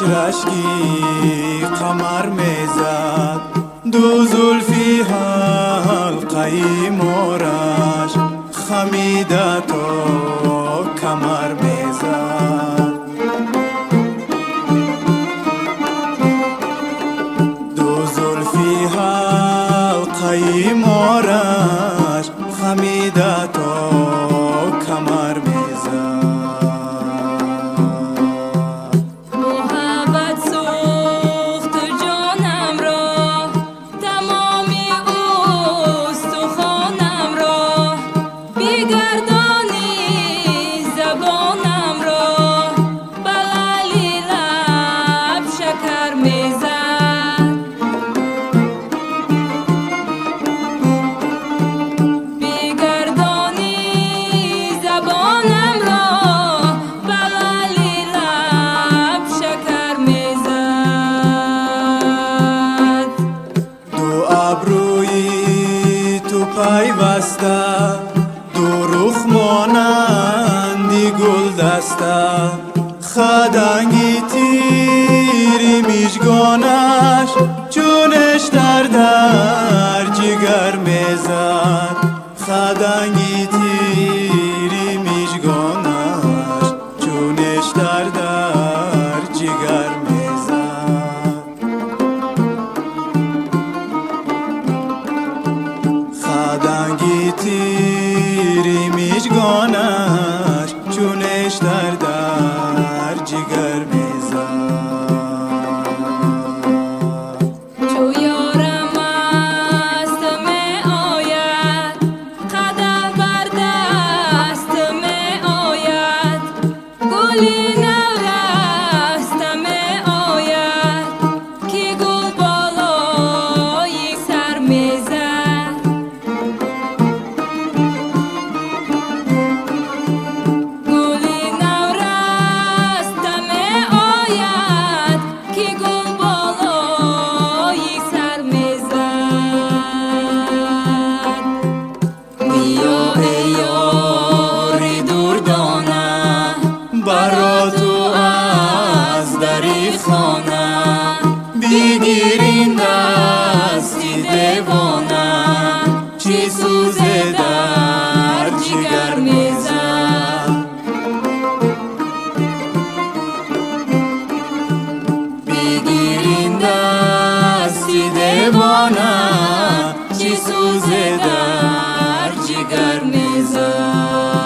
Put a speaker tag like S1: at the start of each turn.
S1: رشکی قمر میزد دو زلفی حلقه مارش خمیده تا کمر میزد دو زلفی حلقه مارش خمیده تا کمر میزد پیوسته دو رخ مانندی گل دسته خدنگی تیری میشگانش چونش در جگر میزد خدنگی تیری میشگانش چونش در جگر میزد خدنگی تیری میشگانش چونش در جگر میزد
S2: چو یارم است می آید قدم بر دست می آید گلی نورست می آید که گل بالای سر میزد گلی نورست می آید که گل بالای سر میزد بیا ای یار دردانه
S1: برا تو از دری خانه بگیرین دستی دیوانه چی سوزه در جگر میزد بگیرین دستی دیوانه چی سوزه در جگر میزد